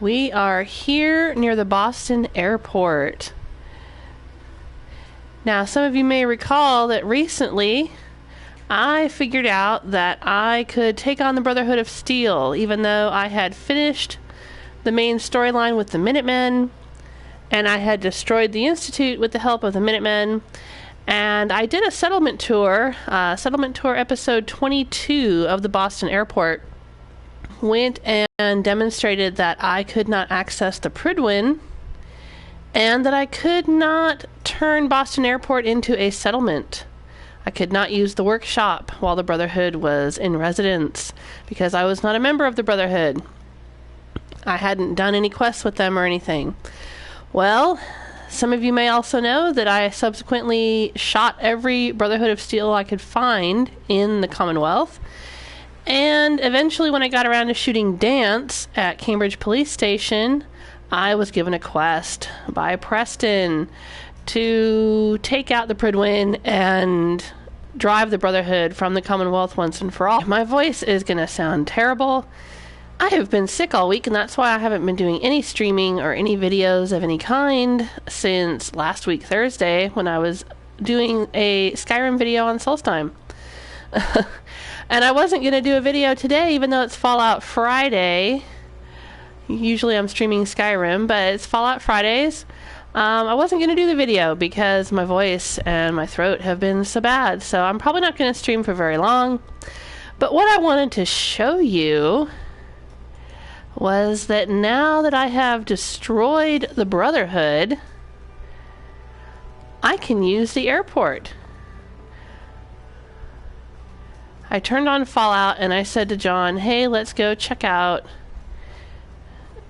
We are here near the Boston airport. Now, some of you may recall that recently I figured out that I could take on the Brotherhood of Steel, even though I had finished the main storyline with the Minutemen, and I had destroyed the Institute with the help of the Minutemen. And I did a settlement tour episode 22 of the Boston airport. Went and demonstrated that I could not access the Prydwen, and that I could not turn Boston Airport into a settlement. I could not use the workshop while the Brotherhood was in residence, because I was not a member of the Brotherhood. I hadn't done any quests with them or anything. Well, some of you may also know that I subsequently shot every Brotherhood of Steel I could find in the Commonwealth. And eventually, when I got around to shooting Dance at Cambridge Police Station, I was given a quest by Preston to take out the Prydwen and drive the Brotherhood from the Commonwealth once and for all. My voice is going to sound terrible. I have been sick all week, and that's why I haven't been doing any streaming or any videos of any kind since last week, Thursday, when I was doing a Skyrim video on Solstheim. And I wasn't going to do a video today, even though it's Fallout Friday. Usually I'm streaming Skyrim, but it's Fallout Fridays. I wasn't going to do the video because my voice and my throat have been so bad, so I'm probably not going to stream for very long. But what I wanted to show you was that now that I have destroyed the Brotherhood, I can use the airport. I turned on Fallout and I said to John, hey, let's go check out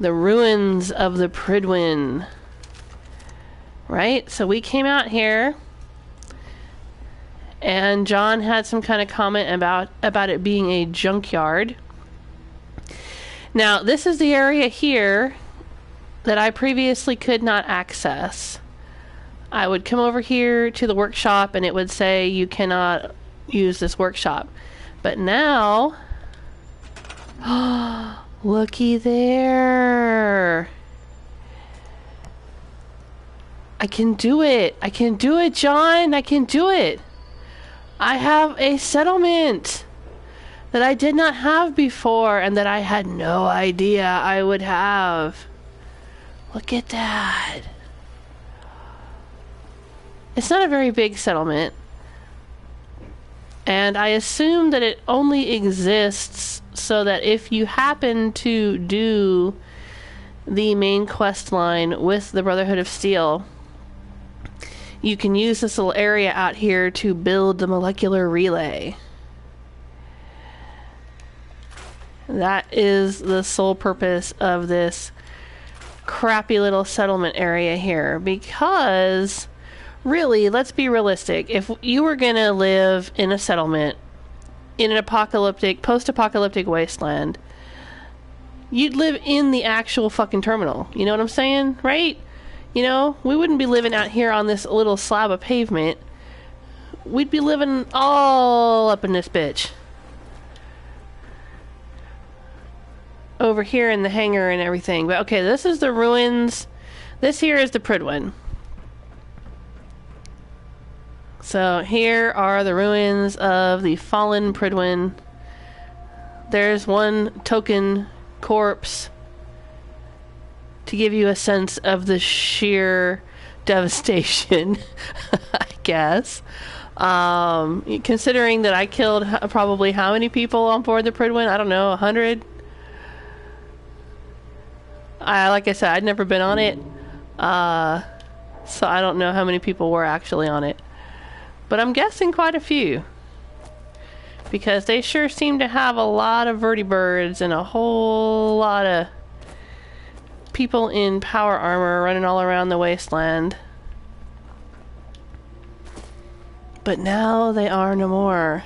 the ruins of the Prydwen. Right? So we came out here, and John had some kind of comment about it being a junkyard. Now, this is the area here that I previously could not access. I would come over here to the workshop and it would say you cannot use this workshop. But now, looky there. I can do it. I can do it, John. I can do it. I have a settlement that I did not have before and that I had no idea I would have. Look at that. It's not a very big settlement. And I assume that it only exists so that if you happen to do the main quest line with the Brotherhood of Steel, you can use this little area out here to build the molecular relay. That is the sole purpose of this crappy little settlement area here, because really, let's be realistic. If you were going to live in a settlement in an post-apocalyptic wasteland, you'd live in the actual fucking terminal. You know what I'm saying? Right? You know, we wouldn't be living out here on this little slab of pavement. We'd be living all up in this bitch. Over here in the hangar and everything. But okay, this is the ruins. This here is the Prydwen. So here are the ruins of the fallen Prydwen. There's one token corpse to give you a sense of the sheer devastation, I guess. Considering that I killed probably how many people on board the Prydwen? I don't know, 100? Like I said, I'd never been on it. So I don't know how many people were actually on it. But I'm guessing quite a few. Because they sure seem to have a lot of vertibirds and a whole lot of people in power armor running all around the wasteland. But now they are no more.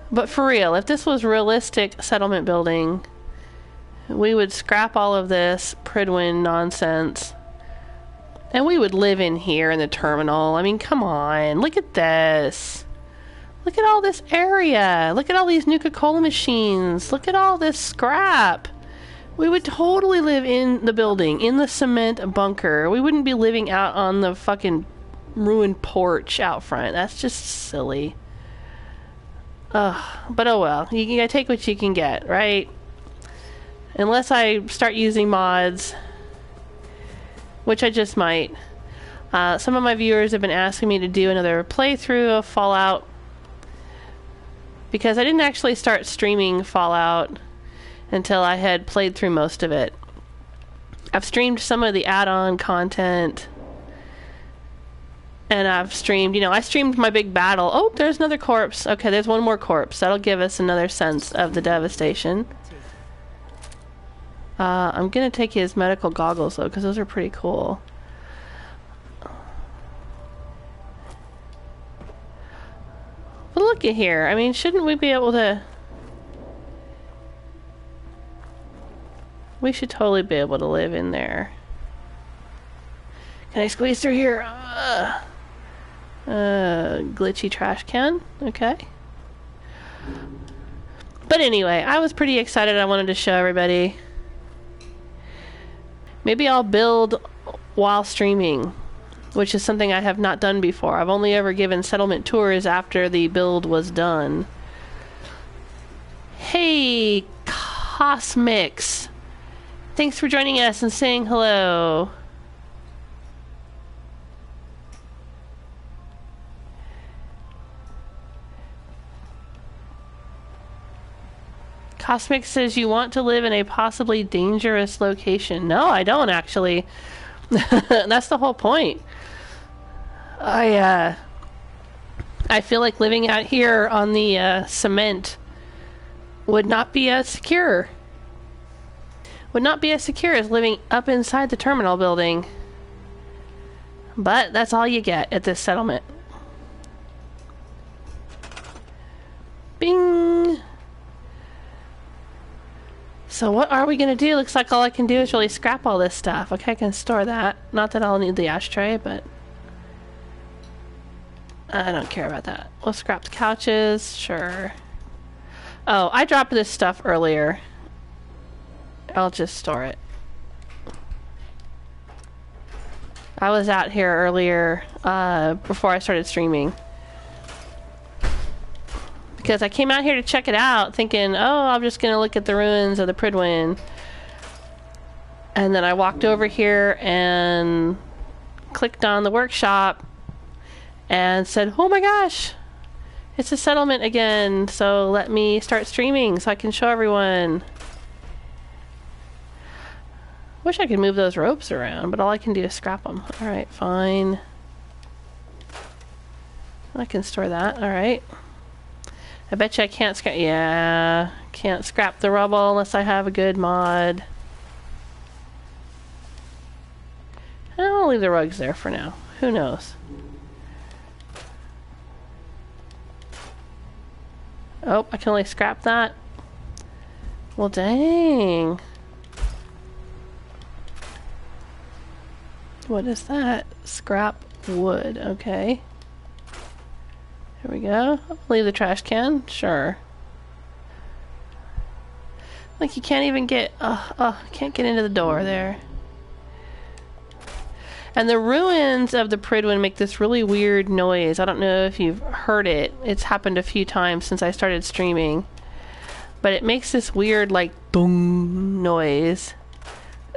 But for real, if this was realistic settlement building, we would scrap all of this Prydwen nonsense. And we would live in here in the terminal. I mean, come on. Look at this. Look at all this area. Look at all these Nuka-Cola machines. Look at all this scrap. We would totally live in the building, in the cement bunker. We wouldn't be living out on the fucking ruined porch out front. That's just silly. Ugh. But oh well. You gotta take what you can get, right? Unless I start using mods, which I just might. Some of my viewers have been asking me to do another playthrough of Fallout, because I didn't actually start streaming Fallout until I had played through most of it. I've streamed some of the add-on content, and I've streamed, I streamed my big battle. Oh, there's another corpse. Okay, there's one more corpse. That'll give us another sense of the devastation. I'm gonna take his medical goggles though, because those are pretty cool. But look at here. I mean, shouldn't we be able to... We should totally be able to live in there. Can I squeeze through here? Glitchy trash can. Okay. But anyway, I was pretty excited. I wanted to show everybody. Maybe I'll build while streaming, which is something I have not done before. I've only ever given settlement tours after the build was done. Hey, Cosmix. Thanks for joining us and saying hello. Cosmic says you want to live in a possibly dangerous location. No, I don't actually. That's the whole point. I feel like living out here on the cement would not be as secure. Would not be as secure as living up inside the terminal building. But that's all you get at this settlement. Bing! So what are we going to do? Looks like all I can do is really scrap all this stuff. Okay, I can store that. Not that I'll need the ashtray, but I don't care about that. We'll scrap the couches. Sure. Oh, I dropped this stuff earlier. I'll just store it. I was out here earlier before I started streaming. Because I came out here to check it out thinking, oh, I'm just going to look at the ruins of the Prydwen. And then I walked over here and clicked on the workshop and said, oh my gosh, it's a settlement again. So let me start streaming so I can show everyone. Wish I could move those ropes around, but all I can do is scrap them. Alright, fine. I can store that. Alright. I bet you I can't scrap... Yeah, can't scrap the rubble unless I have a good mod. I'll leave the rugs there for now. Who knows? Oh, I can only scrap that? Well, dang. What is that? Scrap wood. Okay. Here we go. Leave the trash can. Sure. Like you can't even get... can't get into the door there. And the ruins of the Prydwen make this really weird noise. I don't know if you've heard it. It's happened a few times since I started streaming. But it makes this weird, like, dong noise.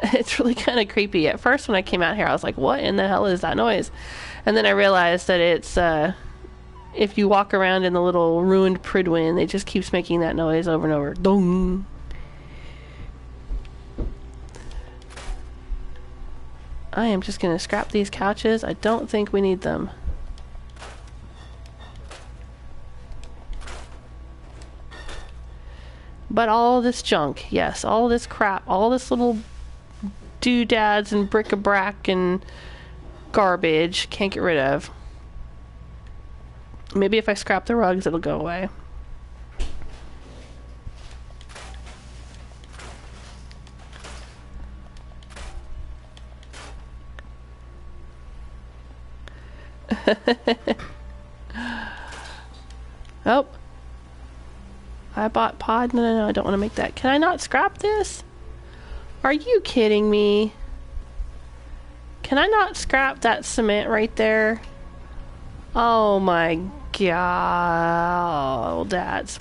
It's really kind of creepy. At first when I came out here, I was like, what in the hell is that noise? And then I realized that it's... if you walk around in the little ruined Prydwen, it just keeps making that noise over and over. Dong! I am just going to scrap these couches. I don't think we need them. But all this junk, yes, all this crap, all this little doodads and bric-a-brac and garbage, can't get rid of. Maybe if I scrap the rugs, it'll go away. Oh. I bought pod. No, I don't want to make that. Can I not scrap this? Are you kidding me? Can I not scrap that cement right there? Oh my god. That's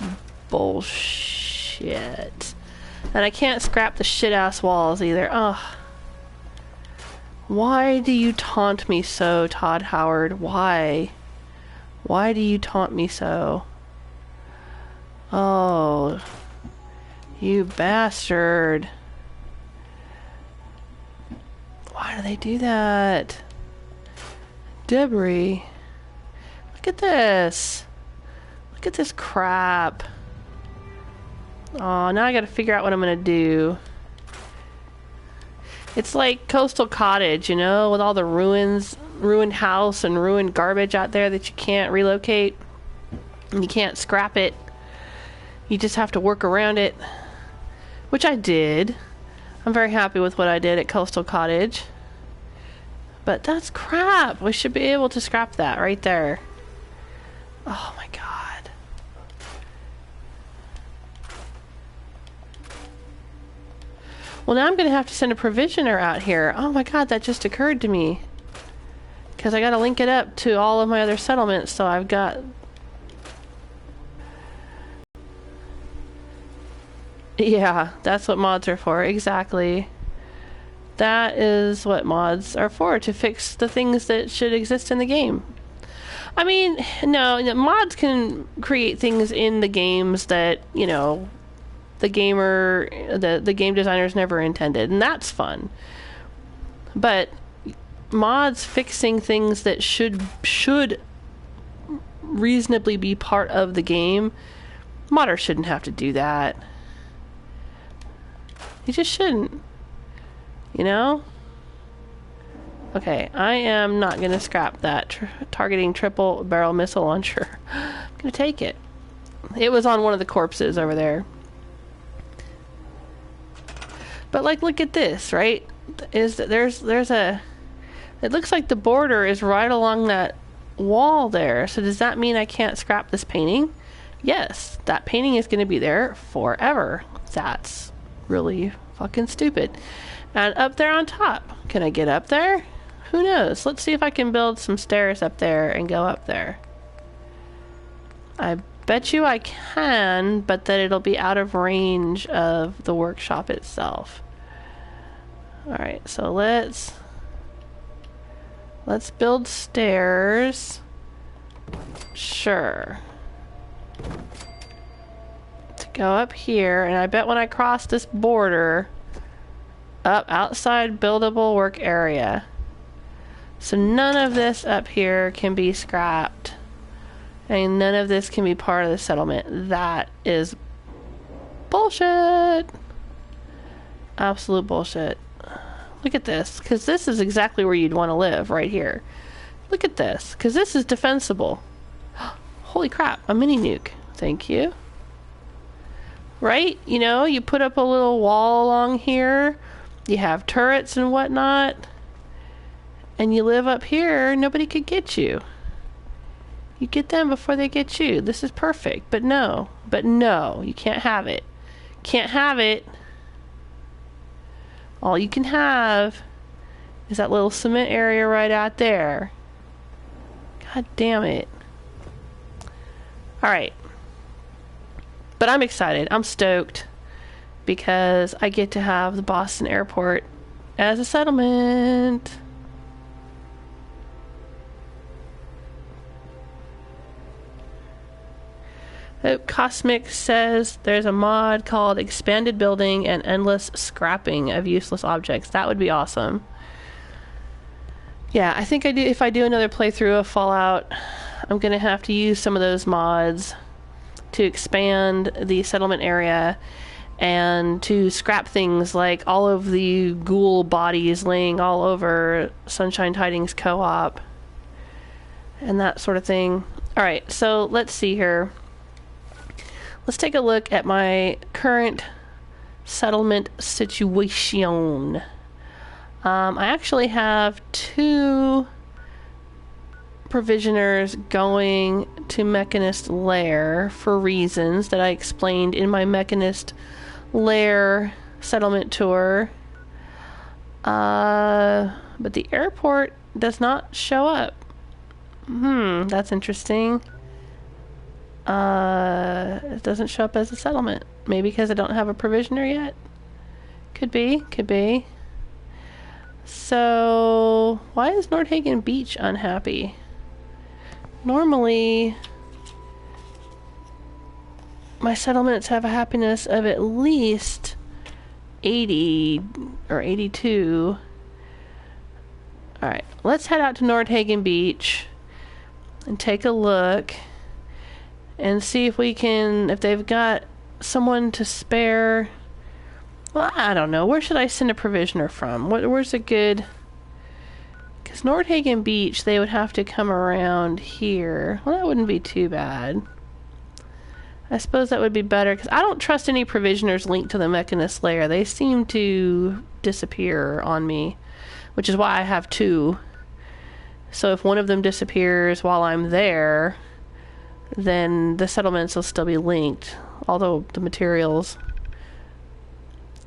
bullshit. And I can't scrap the shit-ass walls either. Ugh. Why do you taunt me so, Todd Howard? Why? Why do you taunt me so? Oh. You bastard. Why do they do that? Debris. Look at this. Look at this crap. Oh, now I gotta figure out what I'm gonna do. It's like Coastal Cottage, you know, with all the ruins, ruined house and ruined garbage out there that you can't relocate. And you can't scrap it. You just have to work around it. Which I did. I'm very happy with what I did at Coastal Cottage. But that's crap. We should be able to scrap that right there. Oh my god. Well, now I'm going to have to send a provisioner out here. Oh my god, that just occurred to me. Because I got to link it up to all of my other settlements, so I've got... Yeah, that's what mods are for, exactly. That is what mods are for, to fix the things that should exist in the game. I mean, no, mods can create things in the games that, you know, the game designers never intended, and that's fun. But mods fixing things that should reasonably be part of the game, modders shouldn't have to do that. You just shouldn't. You know? Okay, I am not going to scrap that targeting triple barrel missile launcher. I'm going to take it. It was on one of the corpses over there. But like, look at this, right? There's a... It looks like the border is right along that wall there. So does that mean I can't scrap this painting? Yes, that painting is going to be there forever. That's really fucking stupid. And up there on top, can I get up there? Who knows? Let's see if I can build some stairs up there and go up there. I bet you I can, but that it'll be out of range of the workshop itself. Alright, so let's build stairs. Sure. To go up here, and I bet when I cross this border, up outside buildable work area. So none of this up here can be scrapped. And none of this can be part of the settlement. That is bullshit. Absolute bullshit. Look at this, because this is exactly where you'd want to live, right here. Look at this, because this is defensible. Holy crap, a mini nuke. Thank you. Right? You know, you put up a little wall along here. You have turrets and whatnot. And you live up here, nobody could get you. You get them before they get you. This is perfect. But no, you can't have it. Can't have it. All you can have is that little cement area right out there. God damn it. Alright. But I'm excited. I'm stoked. Because I get to have the Boston Airport as a settlement. Oh, Cosmic says there's a mod called Expanded Building and Endless Scrapping of Useless Objects. That would be awesome. Yeah, I think if I do another playthrough of Fallout, I'm going to have to use some of those mods to expand the settlement area and to scrap things like all of the ghoul bodies laying all over Sunshine Tidings Co-op and that sort of thing. Alright, so let's see here. Let's take a look at my current settlement situation. I actually have 2 provisioners going to Mechanist Lair for reasons that I explained in my Mechanist Lair settlement tour. But the airport does not show up. That's interesting. It doesn't show up as a settlement. Maybe because I don't have a provisioner yet. Could be. So, why is Nordhagen Beach unhappy? Normally, my settlements have a happiness of at least 80 or 82. Alright, let's head out to Nordhagen Beach and take a look and see if they've got someone to spare. Well, I don't know. Where should I send a provisioner from? Where's a good... Because Nordhagen Beach, they would have to come around here. Well, that wouldn't be too bad. I suppose that would be better, because I don't trust any provisioners linked to the Mechanist Lair. They seem to disappear on me, which is why I have two. So if one of them disappears while I'm there, then the settlements will still be linked, although the materials...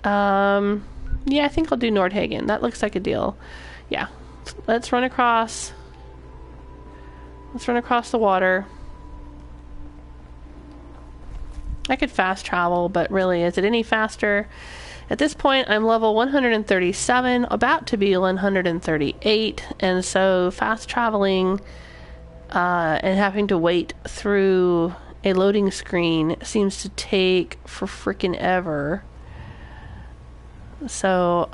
yeah, I think I'll do Nordhagen. That looks like a deal. Yeah. Let's run across. Let's run across the water. I could fast travel, but really, is it any faster? At this point, I'm level 137, about to be 138, and so fast traveling and having to wait through a loading screen seems to take for frickin' ever. So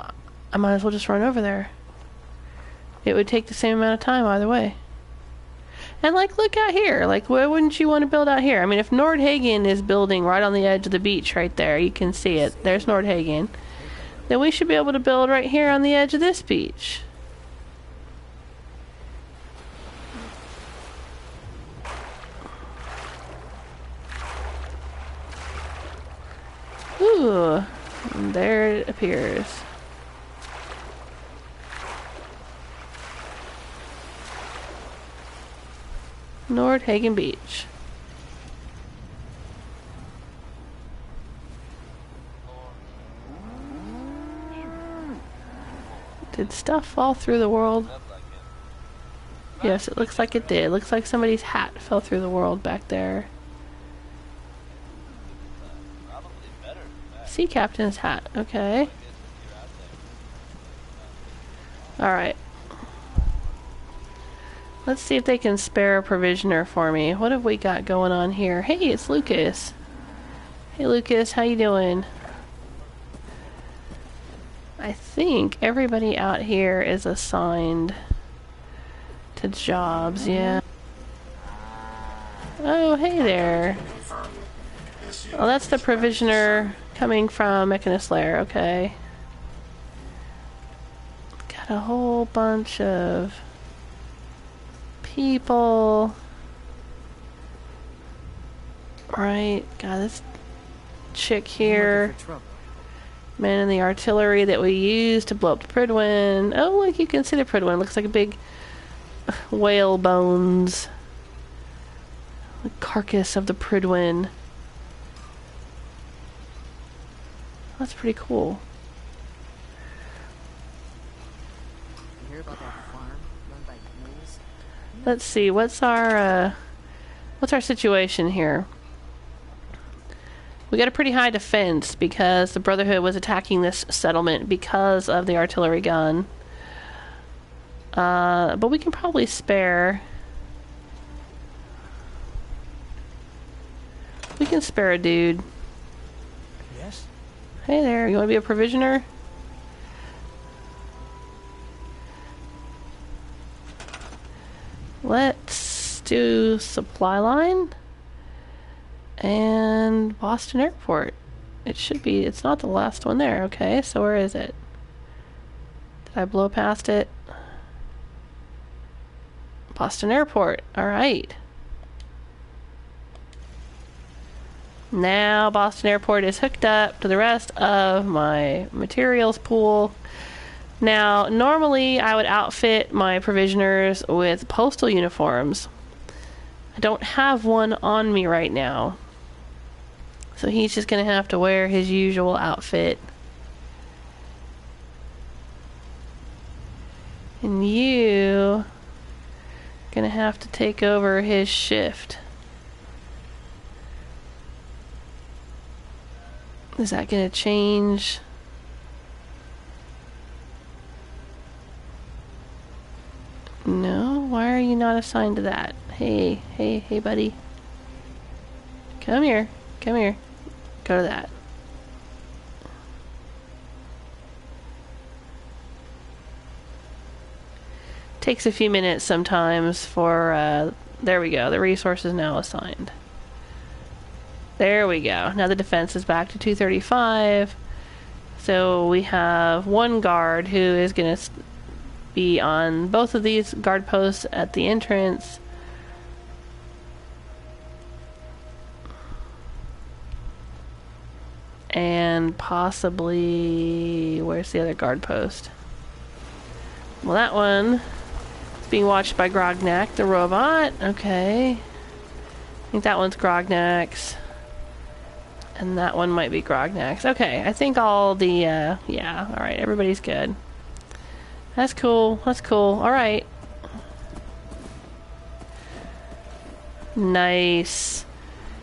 I might as well just run over there. It would take the same amount of time either way. And like, look out here. Like, why wouldn't you want to build out here? I mean, if Nordhagen is building right on the edge of the beach right there, you can see it. There's Nordhagen. Then we should be able to build right here on the edge of this beach. Ooh. And there it appears. Nordhagen Beach. Did stuff fall through the world? Yes, it looks like it did. It looks like somebody's hat fell through the world back there. Sea captain's hat. Okay. Alright. Let's see if they can spare a provisioner for me. What have we got going on here? Hey, it's Lucas. Hey, Lucas. How you doing? I think everybody out here is assigned to jobs. Yeah. Oh, hey there. Oh, that's the provisioner coming from Mechanist Lair. Okay. Got a whole bunch of people. Right. God, this chick here. Man in the artillery that we used to blow up the Prydwen. Oh, look, you can see the Prydwen. Looks like a big whale bones. The carcass of the Prydwen. That's pretty cool. You hear about that farm run by ghouls? Let's see, what's our situation here? We got a pretty high defense because the Brotherhood was attacking this settlement because of the artillery gun. But we can probably spare... We can spare a dude. Yes? Hey there, you want to be a provisioner? Let's do supply line. And Boston Airport. It should be, it's not the last one there. Okay, so where is it? Did I blow past it? Boston Airport. Alright. Now Boston Airport is hooked up to the rest of my materials pool. Now, normally I would outfit my provisioners with postal uniforms. I don't have one on me right now. So he's just going to have to wear his usual outfit. And you going to have to take over his shift. Is that going to change? No? Why are you not assigned to that? Hey, buddy. Come here. Come here. Go to that. Takes a few minutes sometimes for, there we go. The resource is now assigned. There we go. Now the defense is back to 235. So we have one guard who is going to be on both of these guard posts at the entrance. And possibly... where's the other guard post? Well, that one is being watched by Grognak, the robot. Okay. I think that one's Grognak's. And that one might be Grognak's. Okay, I think all the... yeah, alright, everybody's good. That's cool. That's cool. Alright. Nice.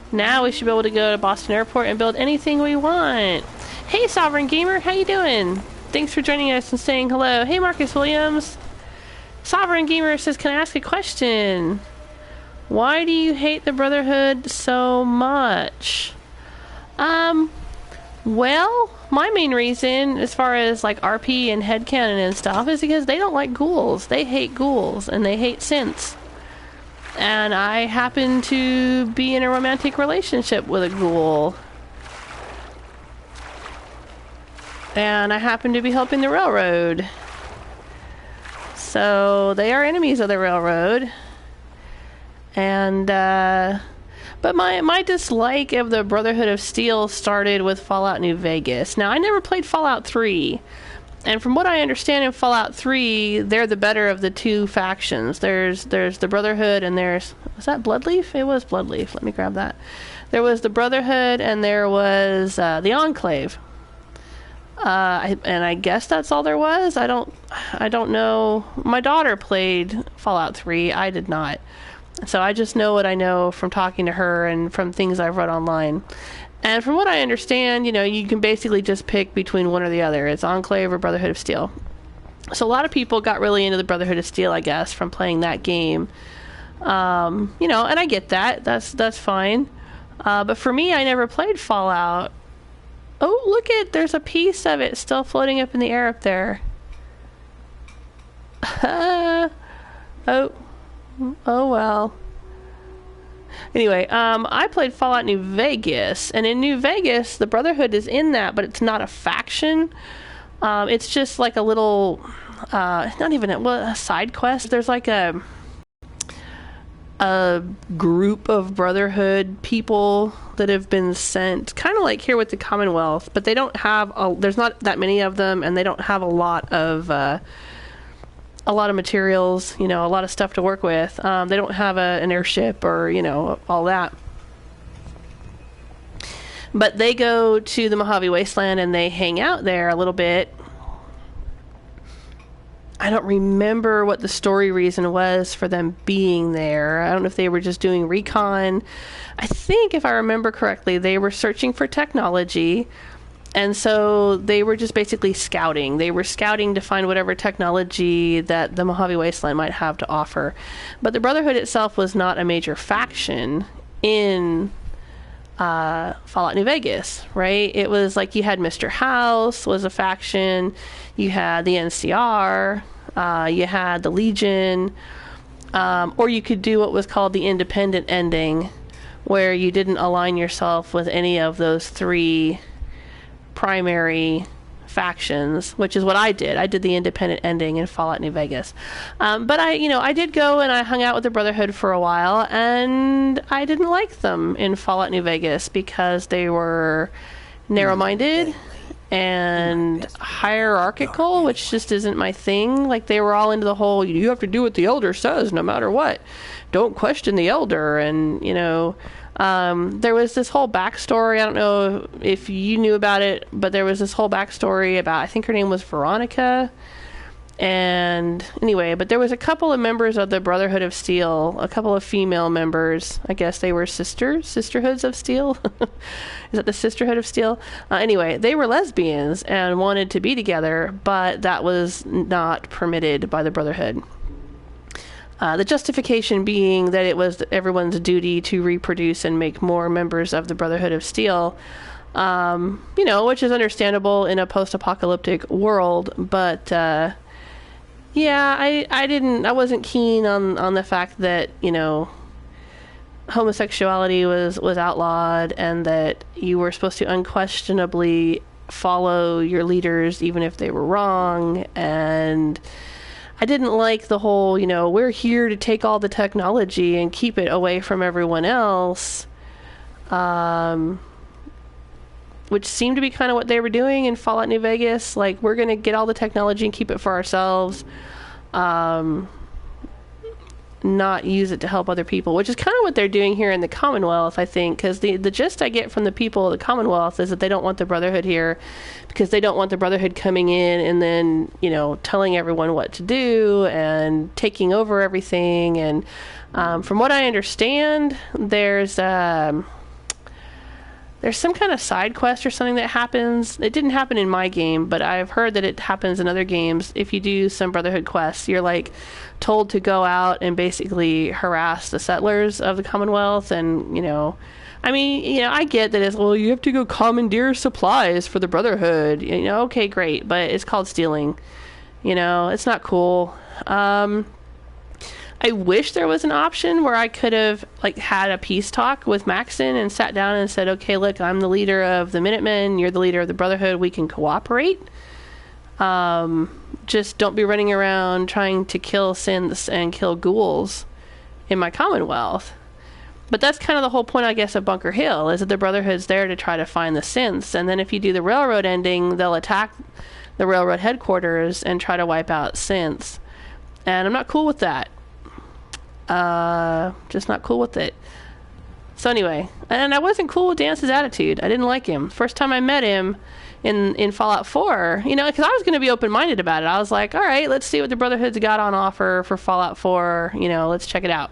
Now we should be able to go to Boston Airport and build anything we want. Hey, Sovereign Gamer, how you doing? Thanks for joining us and saying hello. Hey, Marcus Williams. Sovereign Gamer says, can I ask a question? Why do you hate the Brotherhood so much? Well, my main reason, as far as like RP and headcanon and stuff, is because they don't like ghouls. They hate ghouls and they hate synths. And I happen to be in a romantic relationship with a ghoul. And I happen to be helping the railroad. So they are enemies of the railroad. And, but my dislike of the Brotherhood of Steel started with Fallout New Vegas. Now, I never played Fallout 3. And from what I understand in Fallout 3, they're the better of the two factions. There's the Brotherhood and there's... was that Bloodleaf? It was Bloodleaf. Let me grab that. There was the Brotherhood and there was the Enclave. And I guess that's all there was. I don't know. My daughter played Fallout 3. I did not. So I just know what I know from talking to her and from things I've read online. And from what I understand, you know, you can basically just pick between one or the other. It's Enclave or Brotherhood of Steel. So a lot of people got really into the Brotherhood of Steel, I guess, from playing that game. You know, and I get that. That's fine. But for me, I never played Fallout. Oh, look at, there's a piece of it still floating up in the air up there. Oh well. Anyway, I played Fallout New Vegas, and in New Vegas, the Brotherhood is in that, but it's not a faction. It's just like a little, not even a side quest. There's like a group of Brotherhood people that have been sent, kind of like here with the Commonwealth, but they don't have, there's not that many of them, and they don't have a lot of materials, you know, a lot of stuff to work with. They don't have an airship or, you know, all that. But they go to the Mojave Wasteland and they hang out there a little bit. I don't remember what the story reason was for them being there. I don't know if they were just doing recon. I think, if I remember correctly, they were searching for technology. And so they were just basically scouting. They were scouting to find whatever technology that the Mojave Wasteland might have to offer. But the Brotherhood itself was not a major faction in Fallout New Vegas, right? It was like you had Mr. House was a faction. You had the NCR. You had the Legion. Or you could do what was called the independent ending, where you didn't align yourself with any of those three primary factions, which is what I did. I did the independent ending in Fallout New Vegas. But I did go and I hung out with the Brotherhood for a while, and I didn't like them in Fallout New Vegas because they were narrow-minded and hierarchical, which just isn't my thing. Like, they were all into the whole, you have to do what the elder says no matter what. Don't question the elder. And, you know, there was this whole backstory. I don't know if you knew about it, but there was this whole backstory about, I think her name was Veronica. And anyway, but there was a couple of members of the Brotherhood of Steel, a couple of female members. I guess they were Sisterhoods of Steel. Is that the Sisterhood of Steel? Anyway, they were lesbians and wanted to be together, but that was not permitted by the Brotherhood. The justification being that it was everyone's duty to reproduce and make more members of the Brotherhood of Steel. You know, which is understandable in a post-apocalyptic world, but yeah, I wasn't keen on the fact that, you know, homosexuality was outlawed and that you were supposed to unquestionably follow your leaders even if they were wrong. And I didn't like the whole, you know, we're here to take all the technology and keep it away from everyone else. Which seemed to be kind of what they were doing in Fallout New Vegas. Like, we're going to get all the technology and keep it for ourselves. Not use it to help other people, which is kind of what they're doing here in the Commonwealth, I think, because the gist I get from the people of the Commonwealth is that they don't want the Brotherhood here because they don't want the Brotherhood coming in and then, you know, telling everyone what to do and taking over everything. And from what I understand, there's some kind of side quest or something that happens. It didn't happen in my game, but I've heard that it happens in other games. If you do some Brotherhood quests, you're like told to go out and basically harass the settlers of the Commonwealth. And, you know, I mean, you know, I get that it's, well, you have to go commandeer supplies for the Brotherhood. You know, okay, great, but it's called stealing. You know, it's not cool. I wish there was an option where I could have, like, had a peace talk with Maxon and sat down and said, okay, look, I'm the leader of the Minutemen, you're the leader of the Brotherhood, we can cooperate. Just don't be running around trying to kill synths and kill ghouls in my Commonwealth. But that's kind of the whole point, I guess, of Bunker Hill, is that the Brotherhood's there to try to find the synths, and then if you do the railroad ending, they'll attack the railroad headquarters and try to wipe out synths. And I'm not cool with that. Just not cool with it. So anyway, and I wasn't cool with Dance's attitude. I didn't like him. First time I met him in Fallout 4, you know, because I was going to be open-minded about it. I was like, all right, let's see what the Brotherhood's got on offer for Fallout 4. You know, let's check it out.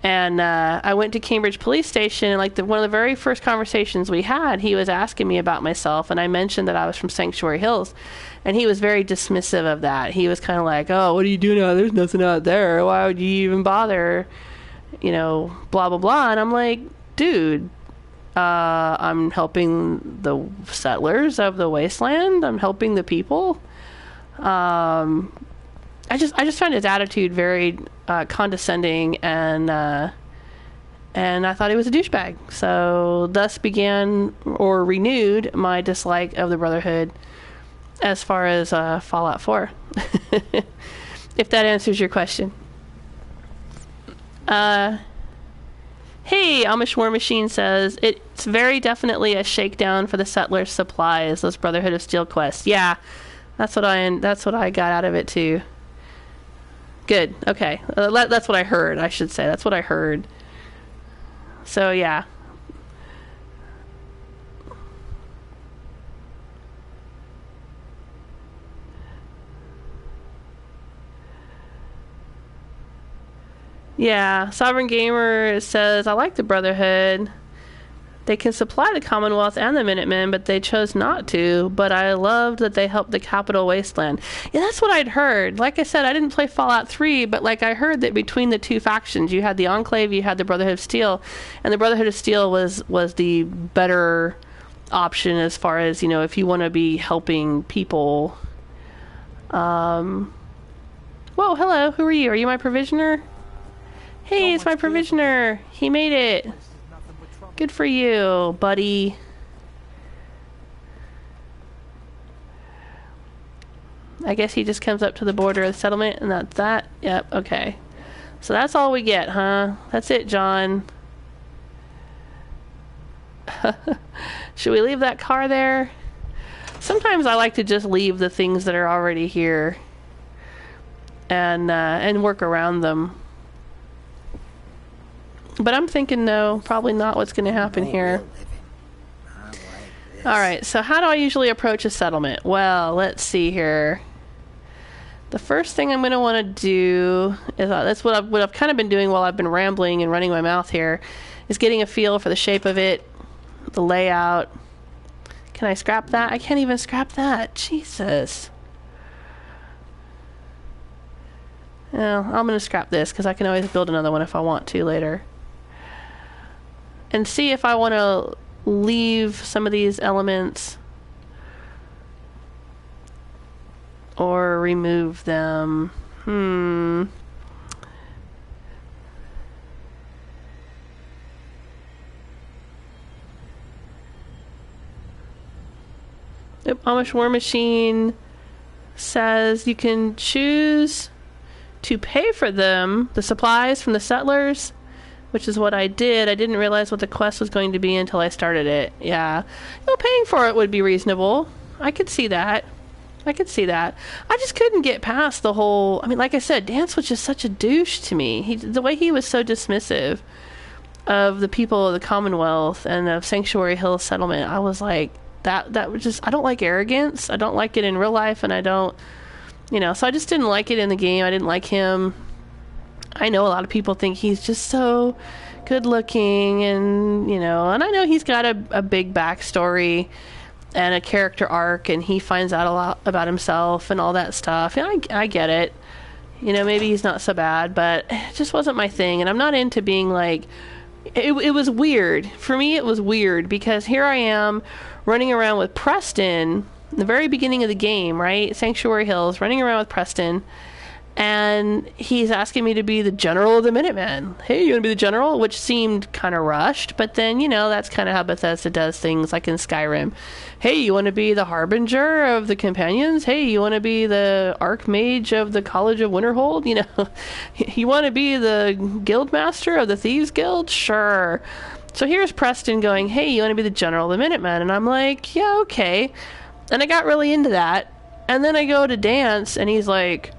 And I went to Cambridge Police Station, and like one of the very first conversations we had, he was asking me about myself, and I mentioned that I was from Sanctuary Hills, and he was very dismissive of that. He was kind of like, oh, what are you doing out there? There's nothing out there. Why would you even bother? You know, blah, blah, blah. And I'm like, dude, I'm helping the settlers of the wasteland. I'm helping the people. I just found his attitude very condescending, and I thought he was a douchebag. So thus began or renewed my dislike of the Brotherhood as far as Fallout 4. If that answers your question. Hey, Amish War Machine says, it's very definitely a shakedown for the settlers' supplies, those Brotherhood of Steel quests. Yeah, that's what I got out of it too. Good. Okay. That's what I heard, I should say. That's what I heard. So, yeah. Yeah. Sovereign Gamer says, I like the Brotherhood. They can supply the Commonwealth and the Minutemen, but they chose not to. But I loved that they helped the Capital Wasteland. Yeah, that's what I'd heard. Like I said, I didn't play Fallout 3, but like I heard that between the two factions, you had the Enclave, you had the Brotherhood of Steel, and the Brotherhood of Steel was the better option as far as, you know, if you want to be helping people. Whoa, hello, who are you? Are you my provisioner? Hey, it's my provisioner. He made it. Good for you, buddy. I guess he just comes up to the border of the settlement, and that's that. Yep, okay. So that's all we get, huh? That's it, John. Should we leave that car there? Sometimes I like to just leave the things that are already here and work around them. But I'm thinking, no, probably not what's going to happen here. Alright, so how do I usually approach a settlement? Well, let's see here. The first thing I'm going to want to do is, that's what I've kind of been doing while I've been rambling and running my mouth here, is getting a feel for the shape of it, the layout. Can I scrap that? I can't even scrap that. Jesus. Well, I'm going to scrap this because I can always build another one if I want to later. And see if I want to leave some of these elements or remove them. Amish War Machine says you can choose to pay for them, the supplies from the settlers, which is what I did. I didn't realize what the quest was going to be until I started it. Yeah. Paying for it would be reasonable. I could see that. I just couldn't get past the whole... I mean, like I said, Dance was just such a douche to me. The way he was so dismissive of the people of the Commonwealth and of Sanctuary Hill Settlement, I was like, that was just... I don't like arrogance. I don't like it in real life, and I don't... so I just didn't like it in the game. I didn't like him. I know a lot of people think he's just so good looking, and and I know he's got a big backstory and a character arc, and he finds out a lot about himself and all that stuff. And I get it. Maybe he's not so bad, but it just wasn't my thing. And I'm not into being like... It was weird. For me, it was weird because here I am running around with Preston, the very beginning of the game, right? Sanctuary Hills, running around with Preston. And he's asking me to be the general of the Minutemen. Hey, you want to be the general? Which seemed kind of rushed. But then, that's kind of how Bethesda does things, like in Skyrim. Hey, you want to be the Harbinger of the Companions? Hey, you want to be the Archmage of the College of Winterhold? You want to be the Guildmaster of the Thieves Guild? Sure. So here's Preston going, hey, you want to be the general of the Minutemen? And I'm like, yeah, okay. And I got really into that. And then I go to Dance, and he's like...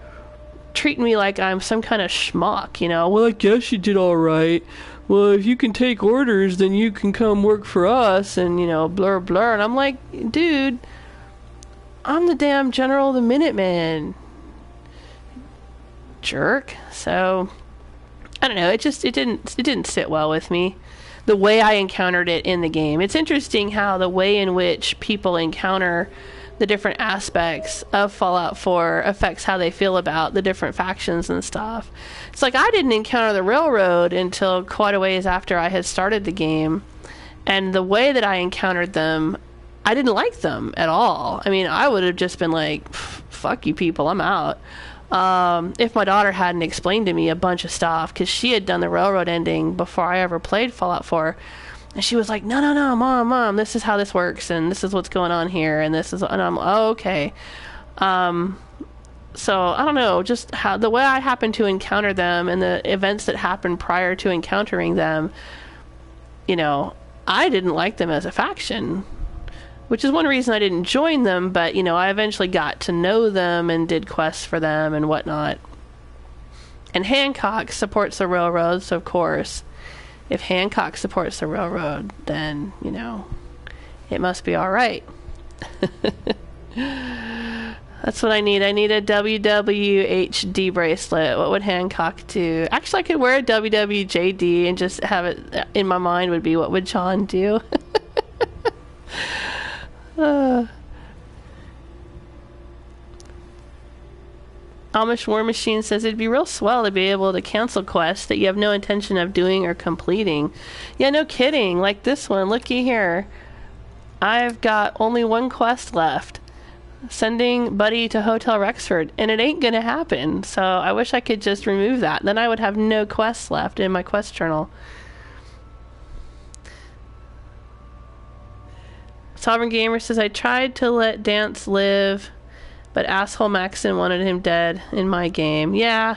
treating me like I'm some kind of schmuck, Well, I guess you did all right. Well, if you can take orders, then you can come work for us, and, blur, blur. And I'm like, dude, I'm the damn general of the Minutemen. Jerk. So, I don't know. It didn't sit well with me. The way I encountered it in the game. It's interesting how the way in which people encounter the different aspects of Fallout 4 affects how they feel about the different factions and stuff. It's like I didn't encounter the railroad until quite a ways after I had started the game, and the way that I encountered them, I didn't like them at all. I mean, I would have just been like, fuck you people, I'm out. If my daughter hadn't explained to me a bunch of stuff, because she had done the railroad ending before I ever played Fallout 4. And she was like, no, Mom, this is how this works, and this is what's going on here, and I'm, oh, okay. So, I don't know, just how, the way I happened to encounter them, and the events that happened prior to encountering them, I didn't like them as a faction, which is one reason I didn't join them, but, I eventually got to know them, and did quests for them, and whatnot. And Hancock supports the railroad, so of course... if Hancock supports the railroad, then, it must be all right. That's what I need. I need a WWHD bracelet. What would Hancock do? Actually, I could wear a WWJD and just have it in my mind would be, what would John do? Amish War Machine says it'd be real swell to be able to cancel quests that you have no intention of doing or completing. Yeah, no kidding. Like this one. Looky here. I've got only one quest left. Sending Buddy to Hotel Rexford. And it ain't gonna happen. So I wish I could just remove that. Then I would have no quests left in my quest journal. Sovereign Gamer says, I tried to let Dance live... but asshole Maxon wanted him dead in my game. Yeah.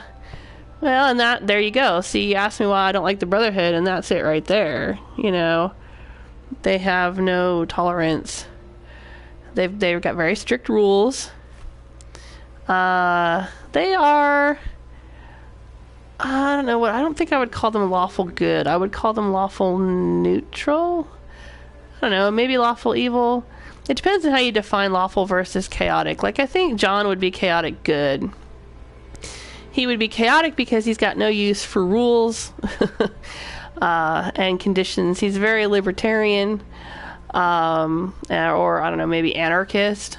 Well, and there you go. See, you asked me why I don't like the Brotherhood, and that's it right there. They have no tolerance. They've got very strict rules. They are, I don't know what, I don't think I would call them lawful good. I would call them lawful neutral. I don't know, maybe lawful evil. It depends on how you define lawful versus chaotic. Like, I think John would be chaotic good. He would be chaotic because he's got no use for rules and conditions. He's very libertarian, or I don't know, maybe anarchist.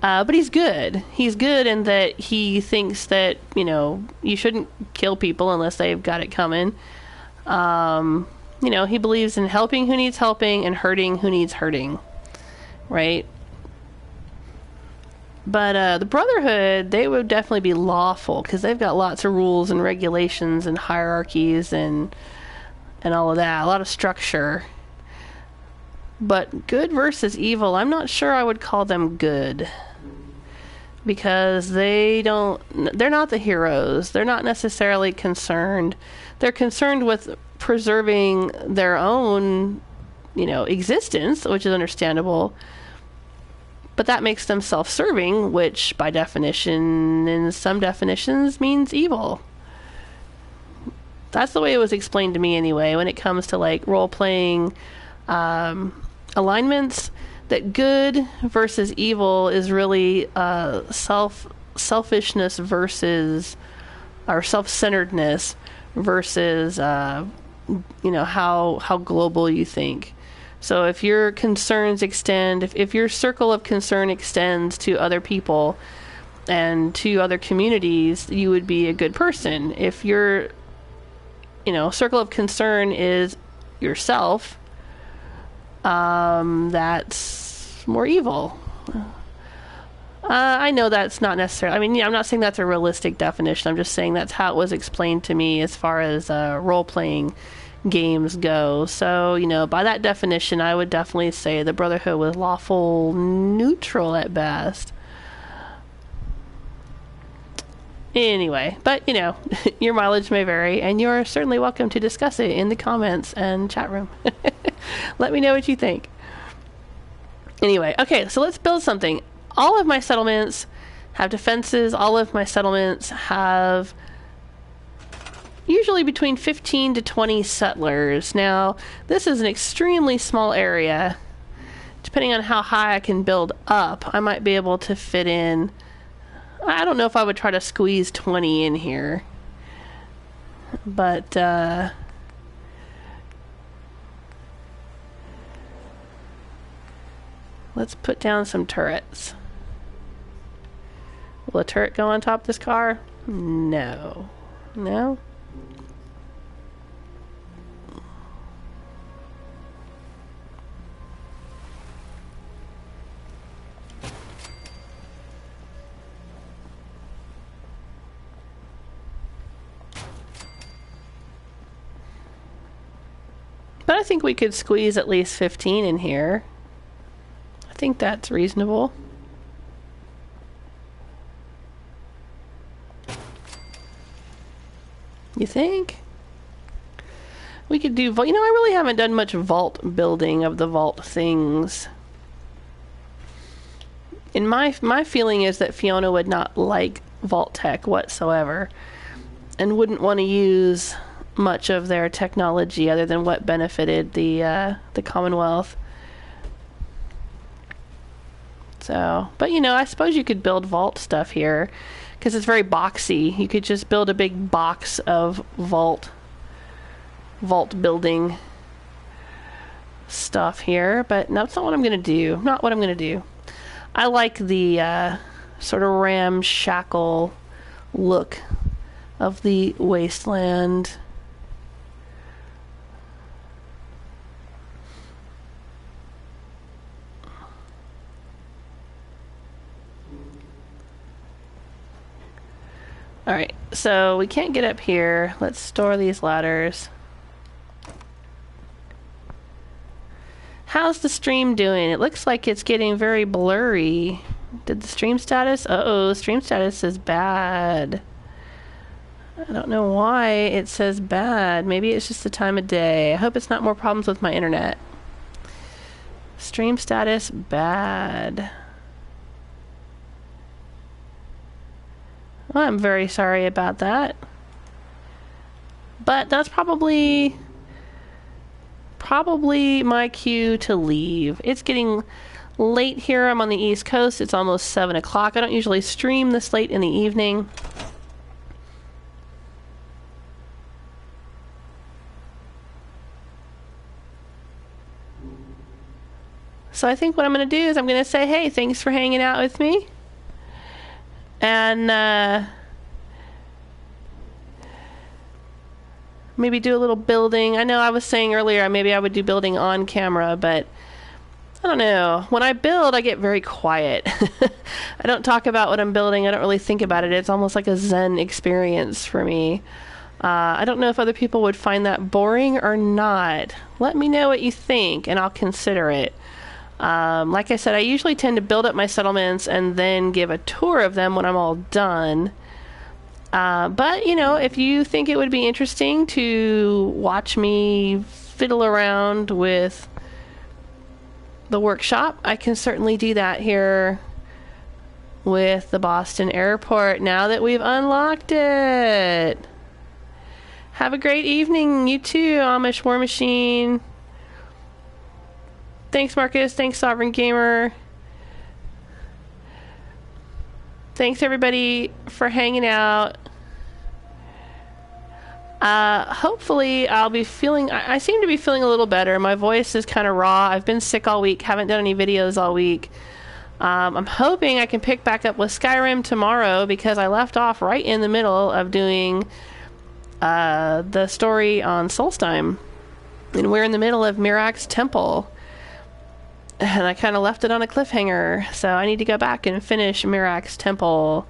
But he's good. He's good in that he thinks that, you know, you shouldn't kill people unless they've got it coming. You know, he believes in helping who needs helping and hurting who needs hurting. Right? But the Brotherhood, they would definitely be lawful because they've got lots of rules and regulations and hierarchies and all of that. A lot of structure. But good versus evil, I'm not sure I would call them good. Because they're not the heroes. They're not necessarily concerned. They're concerned with preserving their own, you know, existence, which is understandable. But that makes them self-serving, which by definition, in some definitions, means evil. That's the way it was explained to me anyway, when it comes to like role-playing alignments. That good versus evil is really selfishness versus, or self-centeredness versus, you know, how global you think. So if your concerns extend, if your circle of concern extends to other people and to other communities, you would be a good person. If your, you know, circle of concern is yourself, that's more evil. I know that's not necessarily, I mean, yeah, I'm not saying that's a realistic definition. I'm just saying that's how it was explained to me as far as role-playing games go. So, you know, by that definition, I would definitely say the Brotherhood was lawful neutral at best. Anyway, but, you know, your mileage may vary, and you're certainly welcome to discuss it in the comments and chat room. Let me know what you think. Anyway, okay, so let's build something. All of my settlements have defenses. All of my settlements have usually between 15 to 20 settlers. Now, this is an extremely small area. Depending on how high I can build up, I might be able to fit in. I don't know if I would try to squeeze 20 in here. But, let's put down some turrets. Will a turret go on top of this car? No. No? But I think we could squeeze at least 15 in here. I think that's reasonable. You think? We could do... You know, I really haven't done much vault building of the vault things. And my feeling is that Fiona would not like vault tech whatsoever. And wouldn't want to use much of their technology other than what benefited the Commonwealth. So, but you know, I suppose you could build vault stuff here because it's very boxy. You could just build a big box of vault building stuff here, but that's not what I'm going to do. Not what I'm going to do. I like the sort of ramshackle look of the wasteland. Alright, so we can't get up here. Let's store these ladders. How's the stream doing? It looks like it's getting very blurry. Did the stream status? Uh-oh, stream status is bad. I don't know why it says bad. Maybe it's just the time of day. I hope it's not more problems with my internet. Stream status bad. Well, I'm very sorry about that. But that's probably my cue to leave. It's getting late here. I'm on the East Coast. It's almost 7 o'clock. I don't usually stream this late in the evening. So I think what I'm going to do is I'm going to say, hey, thanks for hanging out with me. And maybe do a little building. I know I was saying earlier maybe I would do building on camera, but I don't know. When I build, I get very quiet. I don't talk about what I'm building. I don't really think about it. It's almost like a Zen experience for me. I don't know if other people would find that boring or not. Let me know what you think, and I'll consider it. Like I said, I usually tend to build up my settlements and then give a tour of them when I'm all done. But, you know, if you think it would be interesting to watch me fiddle around with the workshop, I can certainly do that here with the Boston Airport now that we've unlocked it. Have a great evening, you too, Amish War Machine. Thanks, Marcus. Thanks, Sovereign Gamer. Thanks, everybody, for hanging out. Hopefully, I'll be feeling... I seem to be feeling a little better. My voice is kind of raw. I've been sick all week. Haven't done any videos all week. I'm hoping I can pick back up with Skyrim tomorrow because I left off right in the middle of doing the story on Solstheim. And we're in the middle of Mirak's Temple. And I kind of left it on a cliffhanger, so I need to go back and finish Mirak's Temple.